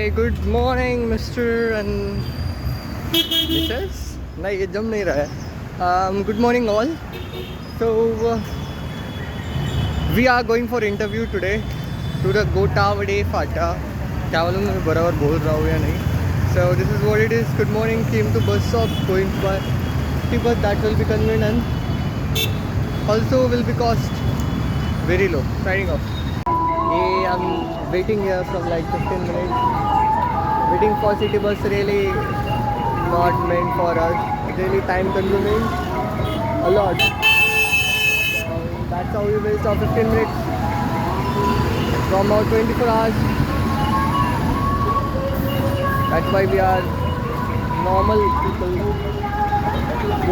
Hi, good morning, Mr. and Mrs. नहीं ये जम नहीं रहा है. Good morning all. So we are going for interview today to the Gotavade Fata. क्या मालूम मैं बराबर बोल रहा हूँ या नहीं. So this is what it is. Good morning. Came to bus stop going by. But that will be convenient and also will be cost very low. Signing off. Yeah, I'm waiting here from like 15 minutes. Waiting for city bus really not meant for us. Really time consuming a lot. So that's how we waste our 15 minutes from our 24 hours. That's why we are normal people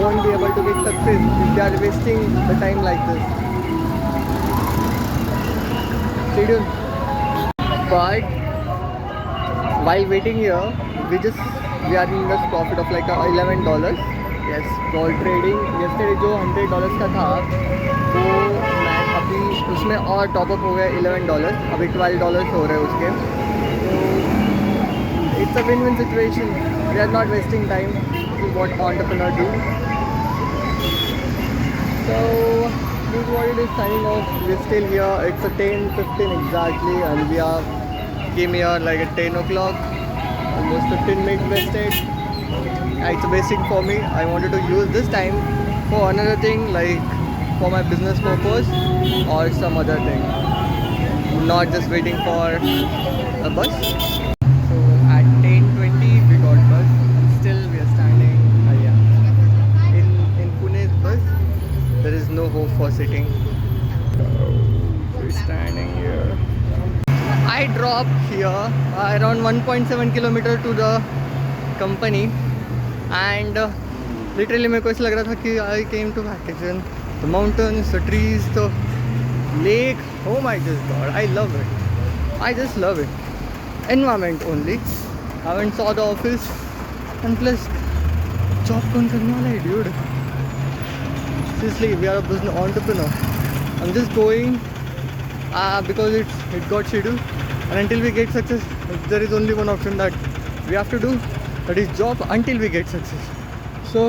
won't be able to get success if they are wasting the time like this. Stay tuned. But while waiting here, we are in this profit of like $11. Yes, call trading. Yesterday जो $100 का था, तो मैं अभी उसमें और top up हो गया $11. अभी $12 हो रहे हैं उसके. तो it's a win-win situation. We are not wasting time. This is what entrepreneurs do. So this is what it is. Signing off. We're still here. It's a 10:15 exactly, and we are came here like at 10 o'clock. Almost 15 minutes wasted. It's wasting for me. I wanted to use this time for another thing, like for my business purpose or some other thing. Not just waiting for a bus. So at 10:20 we got bus. Still we are standing. Yeah. In Pune's bus, there is no hope for sitting. So we're standing here. I dropped here around 1.7 kilometer to the company, and literally मेरे को ऐसा लग रहा था कि I came to vacation. The mountains, the trees, the lake. Oh my God, I love it. I just love it. Environment only. I went saw the office, and plus job कौन करने वाला है, dude? Seriously, we are a business entrepreneur. I'm just going because it got scheduled, and until we get success, there is only one option that we have to do, that is job until we get success. So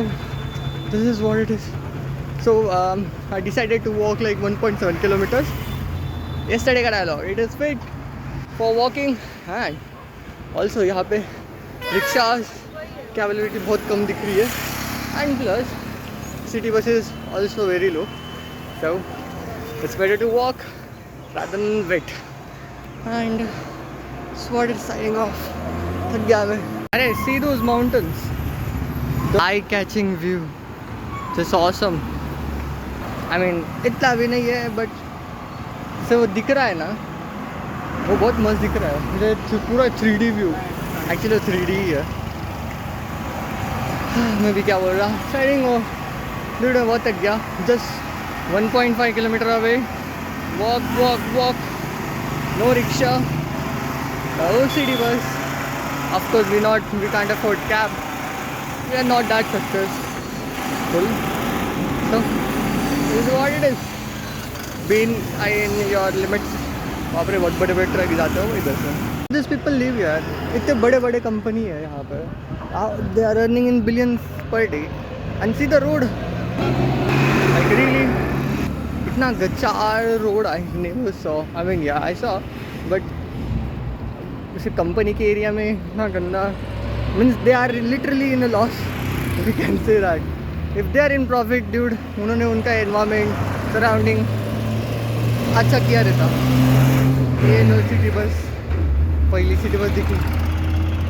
this is what it is. So I decided to walk like 1.7 kilometers. Yesterday का dialogue, it is fit for walking, and also यहाँ पे rickshaws की availability बहुत कम दिख रही है, and plus city buses also very low. So it's better to walk rather than wait. And SWAT is signing off. थक गया मैं. अरे see those mountains, the eye-catching view, just awesome. I mean इतना भी नहीं है, but से वो दिख रहा है ना, वो बहुत मस्त दिख रहा है मुझे. पूरा 3D व्यू, एक्चुअली 3D ही है. मैं भी क्या बोल रहा. साइडिंग हो dude, मैं बहुत थक गया. Just 1.5 kilometer away. Walk. No rickshaw. No city bus. Of course, we can't afford cab. We are not that successful. So this is what it is. Being in your limits. वहाँ पर बहुत बड़े truck जाते हो इधर से. These people live here. इतने बड़े कंपनी है यहाँ पर. They are earning in billions per day. And see the road. Like really. इतना गचार road I never saw. I mean yeah, I saw, but जैसे कंपनी के एरिया में इतना गंदा, means they are literally in a loss. We can say that. If they are in profit, dude, उन्होंने उनका environment, surrounding अच्छा किया रहता. ये नो सिटी बस, पहली सिटी बस दिखी.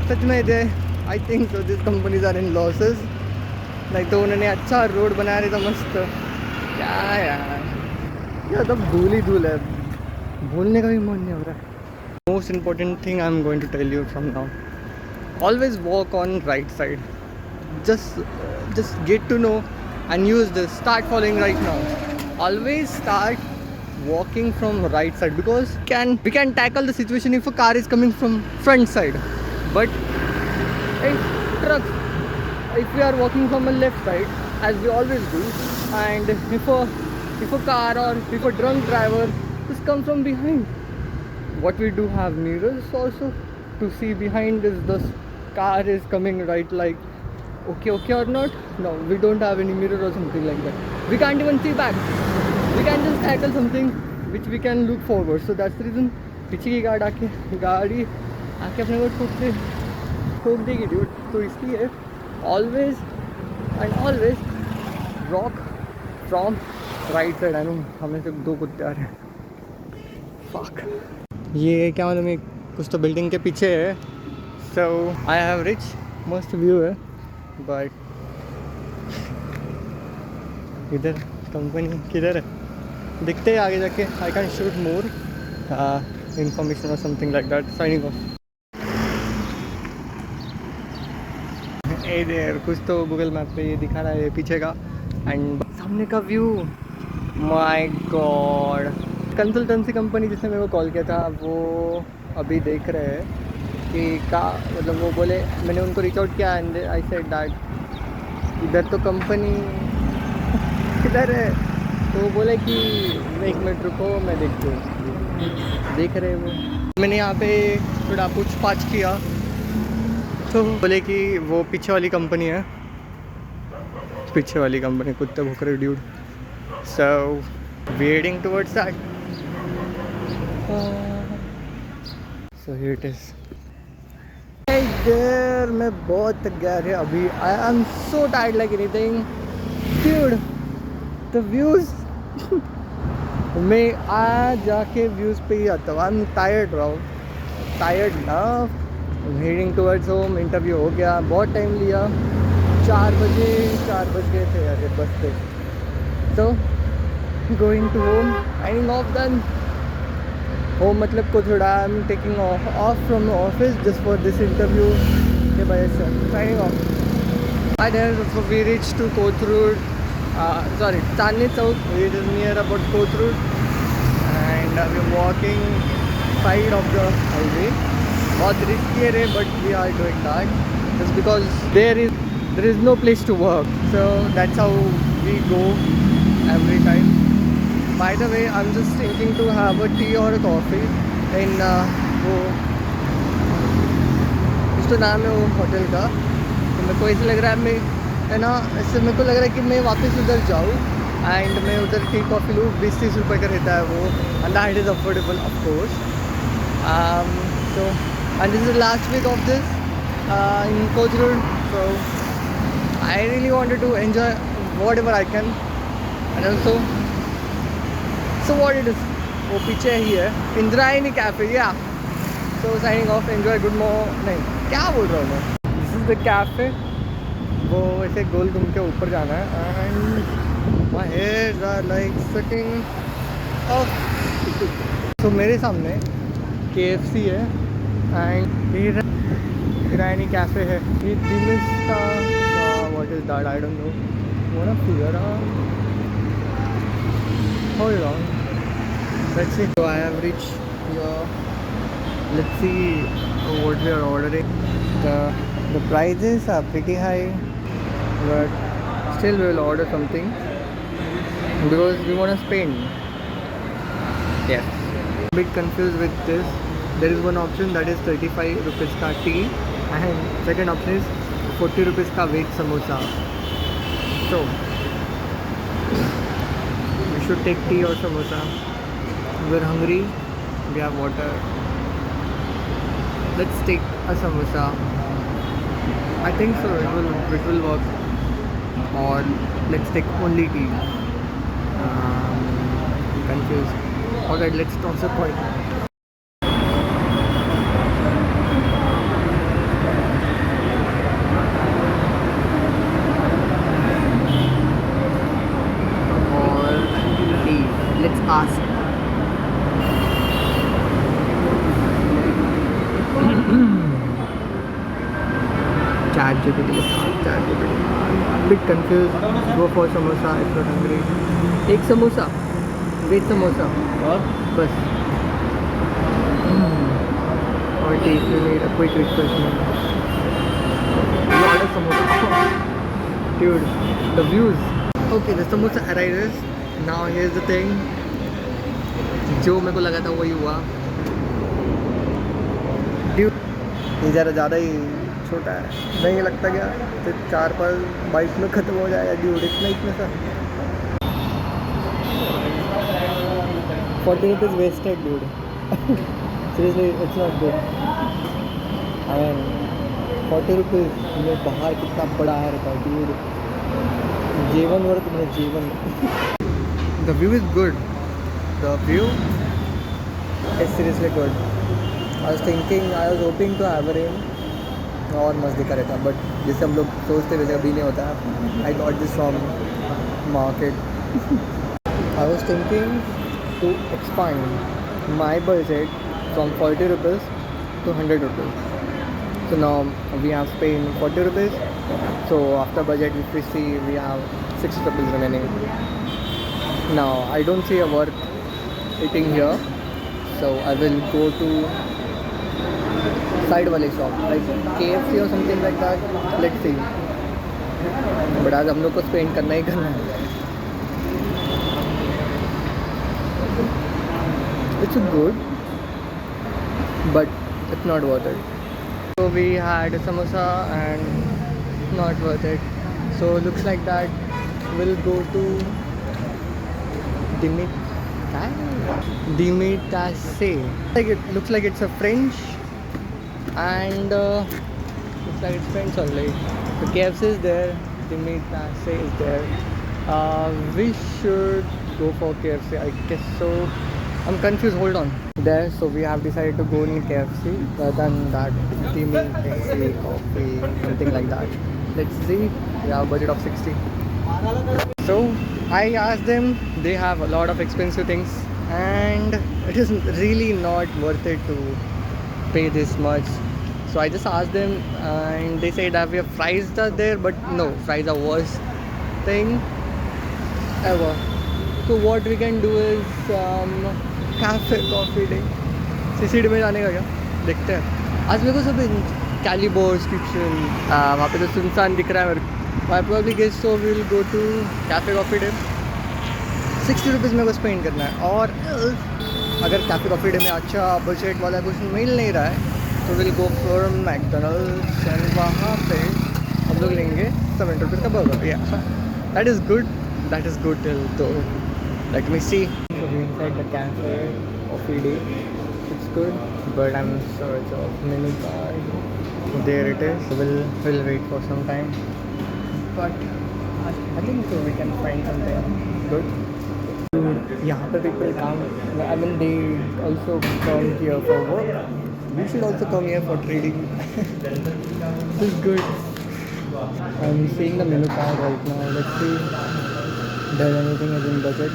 सच में दे I think so these companies are in losses. नहीं तो उन्होंने अच्छा रोड बनाया रहता मस्त. क्या यार, ये सब धूल ही धूल है. बोलने का भी मन नहीं हो रहा. Most important thing I'm going to tell you from now: always walk on right side. Just get to know and use this. Start following right now. Always start walking from right side, because we can tackle the situation if a car is coming from front side. But if we are walking from a left side, as we always do, and if a car or if a drunk driver just comes from behind, what we do have mirrors also, to see behind is the car is coming right, like okay or not. No, we don't have any mirror or something like that. We can't even see back. We can just tackle something which we can look forward. So that's the reason पीछे की गाड़ी आके अपने को ठोक देगी dude. तो इसलिए always rock from right side. I know हमें सिर्फ 2 कुत्ते आ रहे हैं. फक. ये क्या मालूम है, कुछ तो बिल्डिंग के पीछे है. सो आई हैव रिच मस्त व्यू है, बट इधर कंपनी किधर है दिखते हैं आगे जाके. I can shoot more information और something like that. Signing off. इधर कुछ तो गूगल मैप पे ये दिखा रहा है पीछे का, एंड सामने का view. My God. Consultancy company जिसने मेरे को कॉल किया था वो अभी देख रहे हैं कि का मतलब वो बोले, मैंने उनको रीच आउट किया एंड आई सेड दैट इधर तो कंपनी किधर है. तो वो बोले कि 1 मिनट रुको मैं देखती हूँ. देख रहे वो. मैंने यहाँ पे थोड़ा पूछ-पाछ किया तो बोले कि वो पीछे वाली कंपनी है. पीछे वाली कंपनी कुत्ते भूख रहे dude. So wedding towards that. So here it is. There मैं बहुत थक गया है अभी. I am so tired like anything dude. The views मैं आज जाके व्यूज पे ही आता हूँ. आई एम टायर्ड ना. Heading towards home. इंटरव्यू हो गया, बहुत टाइम लिया. 4 बज गए थे यार बस पे. तो going to home, signing off then. Home मतलब को थोड़ा I am taking off from office just for this interview के वजह से. Signing off. Hi there, so we reached to Kothurud, Chandni Chowk. It is near about Kothurud, and we are walking side of the highway. बहुत risky है, but we are doing that just because there is no place to work, so that's how we go every time. By the way, I'm just thinking to have a tea or a coffee in वो कुछ तो नाम है वो hotel का. तो मेरे को ऐसे लग रहा है ना, ऐसे मेरे को लग रहा है कि मैं वापस उधर जाऊँ एंड मैं उधर टी कॉफ़ी लूँ. 20-30 रुपये का रहता है वो, and that is affordable of course. So and this is the last week of this in Kothurud, so I really wanted to enjoy whatever I can. And also, so what it is, वो पीछे ही है Indrayani cafe. या so signing off. Enjoy. Good morning. नहीं क्या बोल रहा हूँ मैं. This is the cafe. वो ऐसे गोल घूम के ऊपर जाना है, and my hairs are like sitting up. तो मेरे सामने KFC है एंड इंद्रायणी कैफे है. ये दिल्ली का what is that, I don't know. Want to figure out. Hold on, let's see. So I have reached here. Let's see what we are ordering. The prices are pretty high, but still we will order something because we want to spend. Yes. Bit confused with this. There is one option that is 35 rupees ka tea, and second option is 40 rupees ka veg samosa. So we should take tea or samosa. We're hungry, we have water. Let's take a samosa. I think so it will work. Or let's take only tea. Confused. Alright, let's toss a coin. Or tea. Let's ask. ChatGPT. Bit confused. Go for samosa if you're hungry. एक samosa, veg samosa बस. और T if you need a quick refreshment. You order samosa. Dude, the views. Okay, the samosa arrives. Now here's the thing. जो मेरे को लगा था वही हुआ. Dude, ये ज़रा ज़्यादा ही छोटा है, नहीं लगता क्या? तो 4-5 बाइक में ख़त्म हो जाएगा ड्यूड, इतना सा। 40 rupees wasted dude. Seriously, it's not good. I mean 40 rupees ये बाहर कितना बड़ा है रहता है dude. जीवन वर्थ में जीवन. The view is good. The view is seriously good. I was hoping to have a rain और मस्त दिखा रहता, बट जैसे हम लोग सोचते वैसे अभी नहीं होता है. I got this from market. I was thinking to expand my budget from 40 rupees to 100 rupees. So now we have spent 40 rupees. So after budget, if we see, we have 60 rupees remaining. Now I don't see a worth eating here, so I will go to side wale shop like KFC or something like that. Let's see. But आज हम लोग को spend करना ही करना है. It's good, but it's not worth it. So we had a samosa and not worth it. So looks like that we'll go to Dimitasse. Like it looks like it's a French, and looks like it's French only. The KFC is there, Dimitasse is there. We should go for KFC, I guess so. I'm confused, hold on. There, so we have decided to go in KFC rather than that Dimitasse coffee, something like that. Let's see, we have a budget of 60. So I asked them, they have a lot of expensive things and it is really not worth it to pay this much. So I just asked them and they said that we have fries are there, but no, fries are worst thing ever. So what we can do is cafe coffee day. CCD में जाने का क्या देखते हैं. आज मेरे को सब कैलिबोर्स किचन वहाँ पे तो सुनसान दिख रहा है मेरे को. I probably guess so we'll go to cafe coffee day. 60 rupees मेरे को स्पेंड करना है. और अगर कैफे कॉफ़ी डे में अच्छा बजट वाला कुछ मिल नहीं रहा है तो will go for McDonald's and वहाँ पे हम लोग लेंगे 70 रुपीज़ का बर्गर. या दैट इज़ गुड टिल तो let me see. So we inside the cafe coffee day. It's good, but I'm in search of menu card. There it is. We'll wait for some time. But I think so we can find something good. यहाँ पे people come. I mean they also come here for work. We should also come here for trading. This is good. I'm seeing the menu card right now. Let's see if there's anything is in budget.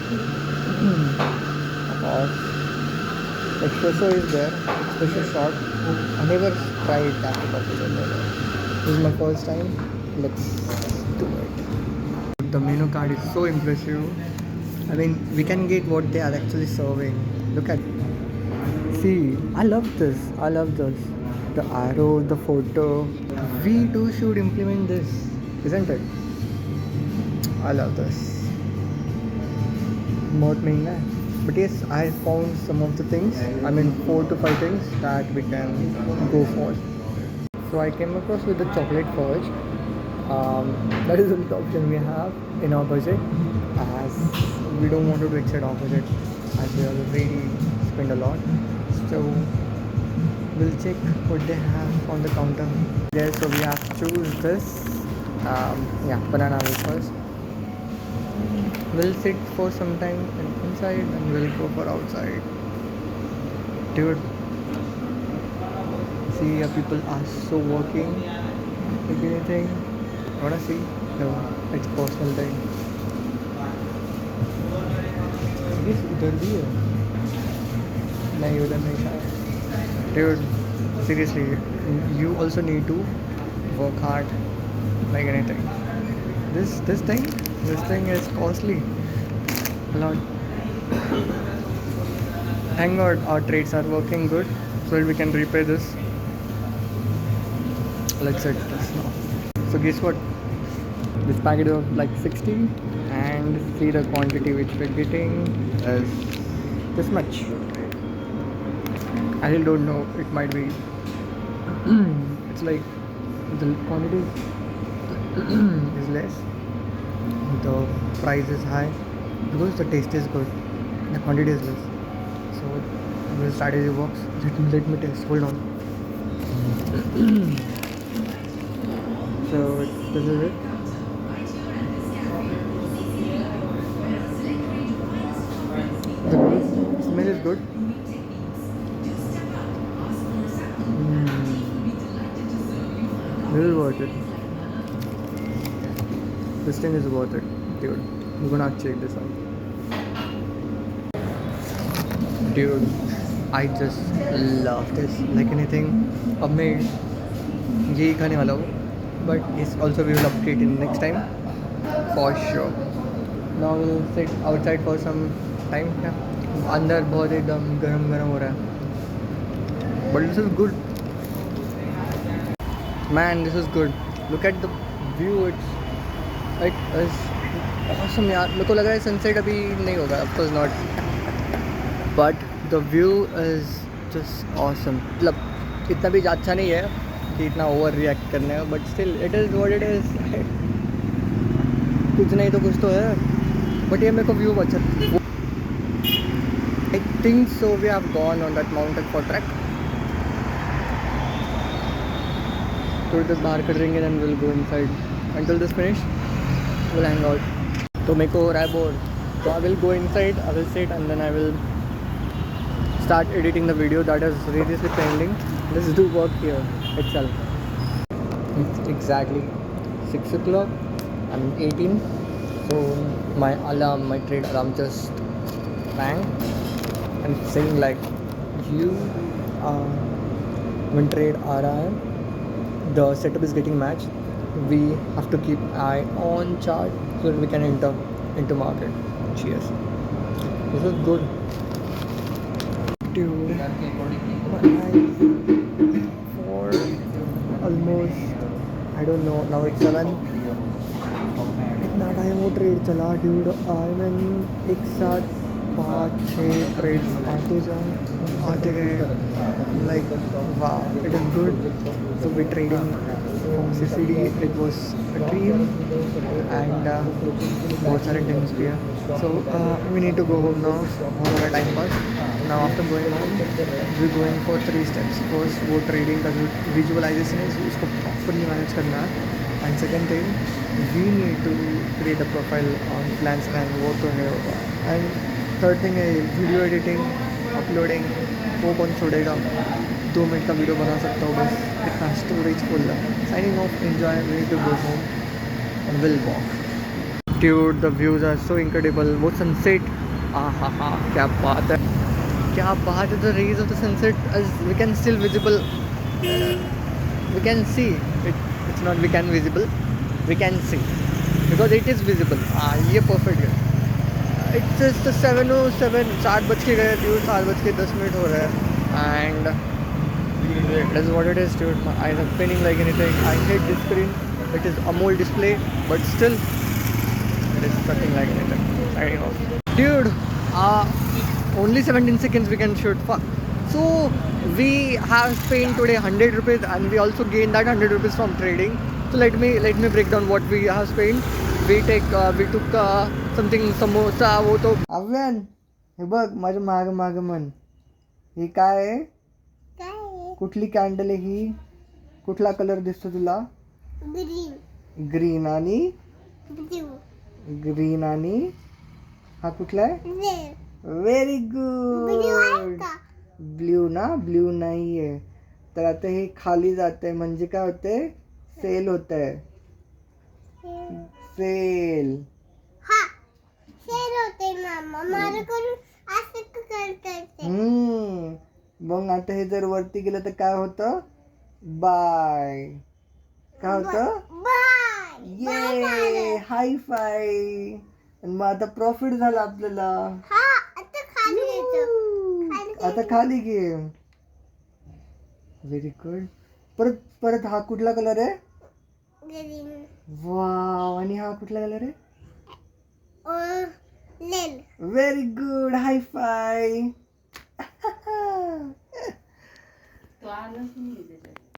Espresso is there. Espresso shot. I never tried cafe coffee before. This is my first time. Let's do it. The menu card is so impressive. I mean, we can get what they are actually serving. Look at. See, I love this. The arrow, the photo. We too should implement this, isn't it? I love this. बहुत महंगा है. But yes, I found some of the things. I mean 4 to 5 things that we can go for. So I came across with the chocolate fudge. That is the only option we have in our budget, as we don't want to exceed our budget as we already spend a lot. So we'll check what they have on the counter. There, so we have to choose this. Yeah, banana wafers. We'll sit for some time inside and we'll go for outside. Dude, see here people are so working. Like anything, wanna see? No, it's personal thing. Yes, उधर भी है. नहीं उधर नहीं शायद. Dude, seriously, you also need to work hard like anything. This thing is costly a lot. Thank God our trades are working good so that we can repay this. Let's set this now. So guess what? This packet of like 60 and see the quantity which we're getting is this much. I really don't know, it might be It's like the quantity is less, the price is high because the taste is good, the quantity is less. So the strategy works. Let me taste. Hold on. So this is it. The smell is good. This is worth it. This thing is worth it, dude. I'm gonna check this out. Dude, I just love this like anything. अब मैं यही खाने वाला हूँ, but it's also we will upgrade in next time for sure. Now we'll sit outside for some time. Yeah. अंदर बहुत एकदम गरम गरम हो रहा है, but this is good. Man, this is good. Look at the view. It is awesome यार. मेरे को लग रहा है सनसेट अभी नहीं होगा, of course not. But the view is just awesome. मतलब इतना भी अच्छा नहीं है कि इतना ओवर रिएक्ट करने का, but still it is what it is. कुछ नहीं तो कुछ तो है. But ये मेरे को व्यू अच्छा. I think so. We have gone on that mountain for trek. थोड़ी देर बाहर कर देंगे, then we'll go inside. Until this finish, we'll hang out. तो मेरे को हो रहा है bore, so I will go inside, I will sit and then I will start editing the video that is seriously pending. Let's do work here itself. It's exactly 6 o'clock. I'm 18, so my alarm, my trade alarm just rang and saying like you when trade आ रहा है, the setup is getting matched. We have to keep eye on chart so that we can enter into market. Cheers. This is good. Dude, my eyes for almost, I don't know, now it's 7. इतना time वो trade चला dude. I mean एक साथ 5-6 trades आते गए. Like wow, it is good. So we trading from CCD. It was a dream and बहुत सारे dreams भी है. So we need to go home now. बहुत सारा time pass. Now after going home, we're going for 3 steps. First वो trading का जो visualization है उसको properly manage करना है. And second thing, we need to create a profile on Plans and वो तो है होगा. And third thing है video editing, uploading. वो कौन छोड़ेगा. 2 मिनट का वीडियो बना सकता हूँ बस, इतना स्टोरेज फुल है. Signing off, enjoy, we need to go home and will walk. Dude, the views are so incredible. वो सनसेट, हाँ क्या बात है, क्या बात है. The rays of the sunset we can still visible, we can see it. It's not we can visible, we can see because it is visible. हाँ ये परफेक्ट है. इट्स जस्ट 7:07, 7 बज के गए ड्यूड, 7:10 हो रहा है. And it is what it is, dude. My eyes are spinning like anything. I hate this screen. It is AMOLED display, but still it is sucking like anything. Signing off, dude. Only 17 seconds we can shoot. Fuck. So we have spent today 100 rupees and we also gained that 100 rupees from trading. So let me break down what we have spent. We took something samosa. वो तो अव्यन हे बघ माझ्या माग मन हे काय आहे. कुठली candle आहे ही. कुठला कलर दिसतो तुला. ग्रीन आणि ग्रीन आणि हा कुठला आहे. Very good. ब्ल्यू ना. ब्ल्यू नाही आहे. तर आता हे खाली जाते म्हणजे काय होते. सेल होत आहे. सेल मग आता हे जर वरती गेलं तर काय होतं. बाय. काय होतं. ये हाय फाय. मग आता प्रॉफिट झाला आपल्याला. आता खाली घे. Very good. परत हा कुठला कलर आहे. वाव. आणि हा कुठला कलर आहे. Very good. Hi fi. तो आलंच नाही त्याच्यात.